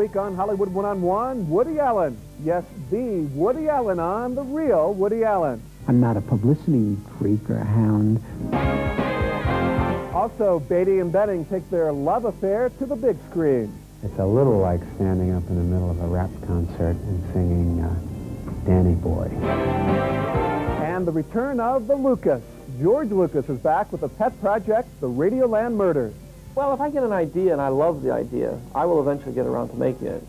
week on Hollywood One-on-One, Woody Allen. Yes, the Woody Allen on the real Woody Allen. I'm not a publicity freak or a hound. Also, Beatty and Benning take their love affair to the big screen. It's a little like standing up in the middle of a rap concert and singing Danny Boy. And the return of the Lucas. George Lucas is back with a pet project, the Radioland Murders. Well, if I get an idea and I love the idea, I will eventually get around to making it.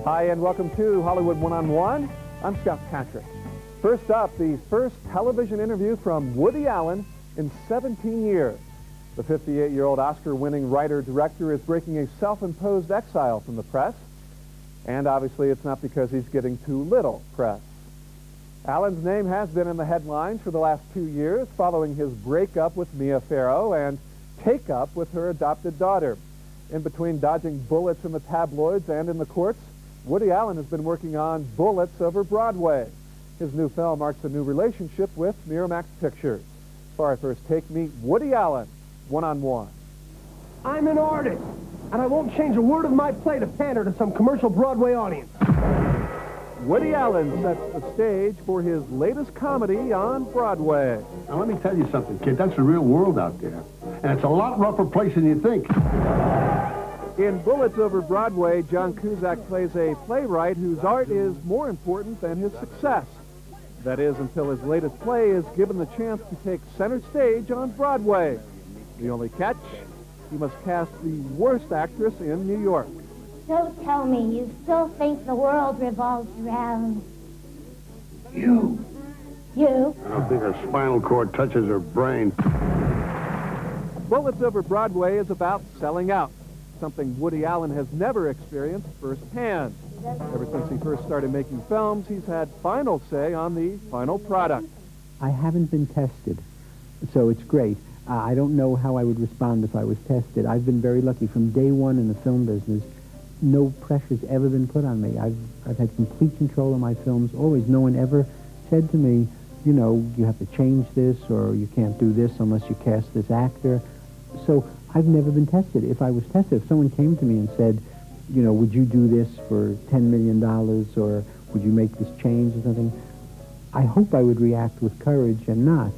Hi, and welcome to Hollywood One-on-One. I'm Scott Patrick. First up, the first television interview from Woody Allen in 17 years. The 58-year-old Oscar-winning writer-director is breaking a self-imposed exile from the press. And obviously, it's not because he's getting too little press. Allen's name has been in the headlines for the last 2 years following his breakup with Mia Farrow and take-up with her adopted daughter. In between dodging bullets in the tabloids and in the courts, Woody Allen has been working on Bullets Over Broadway. His new film marks a new relationship with Miramax Pictures. For our first take, meet Woody Allen, one-on-one. I'm an artist, and I won't change a word of my play to pander to some commercial Broadway audience. Woody Allen sets the stage for his latest comedy on Broadway. Now, let me tell you something, kid. That's the real world out there. And it's a lot rougher place than you think. In Bullets Over Broadway, John Cusack plays a playwright whose art is more important than his success. That is, until his latest play is given the chance to take center stage on Broadway. The only catch, he must cast the worst actress in New York. Don't tell me you still think the world revolves around You? you. I don't think her spinal cord touches her brain. Bullets Over Broadway is about selling out, something Woody Allen has never experienced firsthand. Ever since he first started making films, he's had final say on the final product. I haven't been tested, so it's great. I don't know how I would respond if I was tested. I've been very lucky from day one in the film business. No pressure's ever been put on me. I've had complete control of my films, always. No one ever said to me, you know, you have to change this, or you can't do this unless you cast this actor. So I've never been tested. If I was tested, if someone came to me and said, you know, would you do this for $10 million, or would you make this change or something, I hope I would react with courage and not.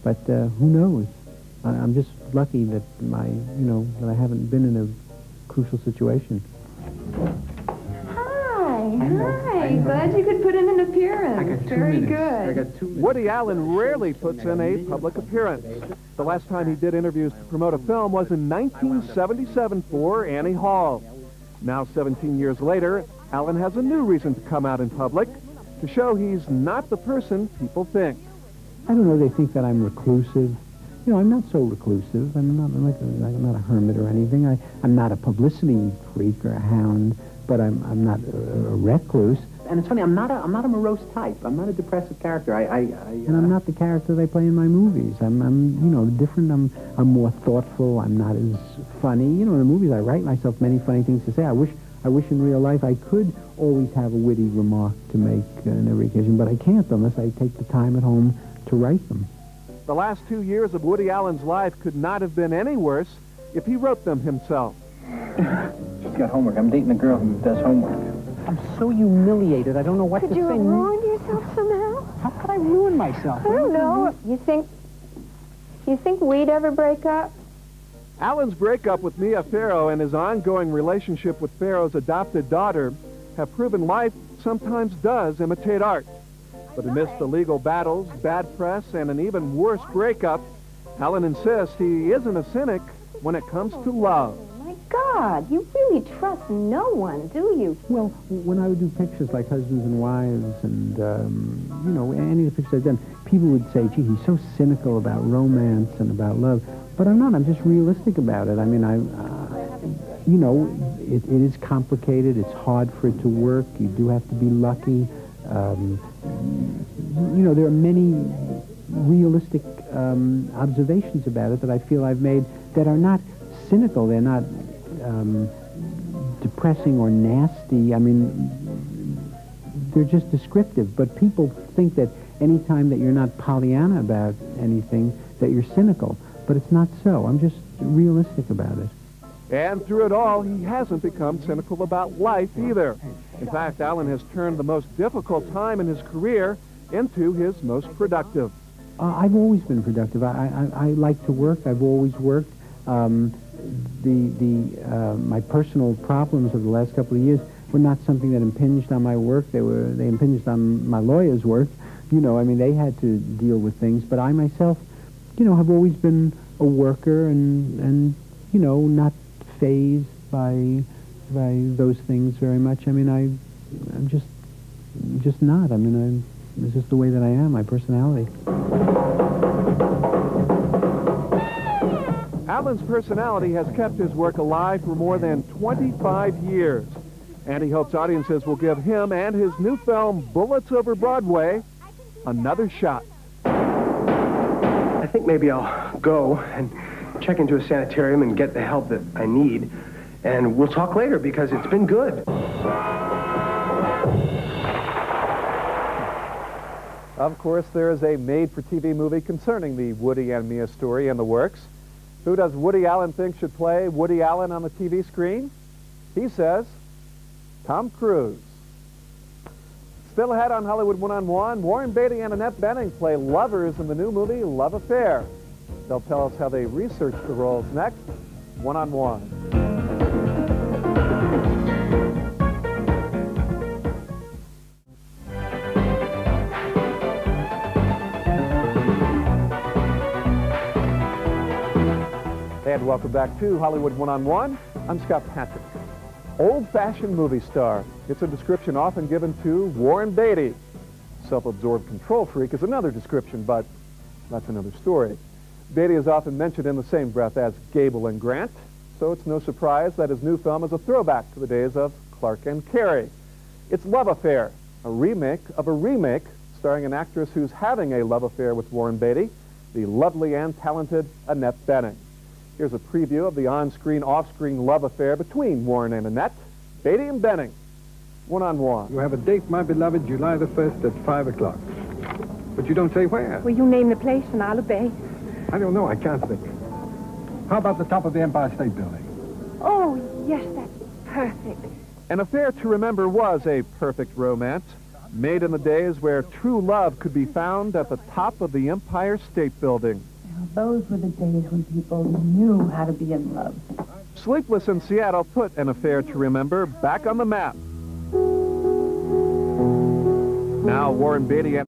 But who knows? I'm just lucky that that I haven't been in a crucial situation. Hi. Glad you could put in an appearance. I got 2 Very minutes. good. I got 2 minutes. Woody Allen rarely puts in a public appearance. The last time he did interviews to promote a film was in 1977 for Annie Hall. Now, 17 years later, Allen has a new reason to come out in public, to show he's not the person people think. I don't know, they think that I'm reclusive. You know, I'm not so reclusive. I'm not a hermit or anything. I'm not a publicity freak or a hound, but I'm not a recluse. And it's funny, I'm not a morose type. I'm not a depressive character. And I'm not the character they play in my movies. I'm different. I'm more thoughtful. I'm not as funny. You know, in the movies I write myself many funny things to say. I wish in real life I could always have a witty remark to make on every occasion, but I can't unless I take the time at home to write them. The last 2 years of Woody Allen's life could not have been any worse if he wrote them himself. She's got homework. I'm dating a girl who does homework. I'm so humiliated. I don't know what to say. Could you have ruined yourself somehow? How could I ruin myself? I don't know. You think we'd ever break up? Allen's breakup with Mia Farrow and his ongoing relationship with Farrow's adopted daughter have proven life sometimes does imitate art. But amidst the legal battles, bad press, and an even worse breakup, Allen insists he isn't a cynic when it comes to love. My God, you really trust no one, do you? Well, when I would do pictures like Husbands and Wives and, any of the pictures I've done, people would say, gee, he's so cynical about romance and about love. But I'm not. I'm just realistic about it. I mean, it is complicated. It's hard for it to work. You do have to be lucky. you know, there are many realistic observations about it that I feel I've made that are not cynical. They're not depressing or nasty. I mean, they're just descriptive. But people think that any time that you're not Pollyanna about anything, that you're cynical. But it's not so. I'm just realistic about it. And through it all, he hasn't become cynical about life either. In fact, Alan has turned the most difficult time in his career into his most productive. I've always been productive. I like to work. I've always worked. My personal problems of the last couple of years were not something that impinged on my work. They impinged on my lawyer's work. You know, I mean, they had to deal with things. But I myself, you know, have always been a worker and you know, not fazed by those things very much. I mean, I'm just not. I mean, it's just the way that I am, my personality. Alan's personality has kept his work alive for more than 25 years. And he hopes audiences will give him and his new film, Bullets Over Broadway, another shot. I think maybe I'll go and check into a sanitarium and get the help that I need. And we'll talk later because it's been good. Of course, there is a made-for-TV movie concerning the Woody and Mia story in the works. Who does Woody Allen think should play Woody Allen on the TV screen? He says, Tom Cruise. Still ahead on Hollywood One-on-One, Warren Beatty and Annette Bening play lovers in the new movie Love Affair. They'll tell us how they researched the roles next. One-on-One. And welcome back to Hollywood One-on-One. I'm Scott Patrick. Old-fashioned movie star. It's a description often given to Warren Beatty. Self-absorbed control freak is another description, but that's another story. Beatty is often mentioned in the same breath as Gable and Grant, so it's no surprise that his new film is a throwback to the days of Clark and Carey. It's Love Affair, a remake of a remake starring an actress who's having a love affair with Warren Beatty, the lovely and talented Annette Bening. Here's a preview of the on-screen, off-screen love affair between Warren and Annette, Beatty and Bening. One-on-one. You have a date, my beloved, July the 1st at 5 o'clock. But you don't say where. Will you name the place and I'll obey? I don't know. I can't think. How about the top of the Empire State Building? Oh, yes, that's perfect. An Affair to Remember was a perfect romance, made in the days where true love could be found at the top of the Empire State Building. Those were the days when people knew how to be in love. Sleepless in Seattle put An Affair to Remember back on the map. Now Warren Beatty and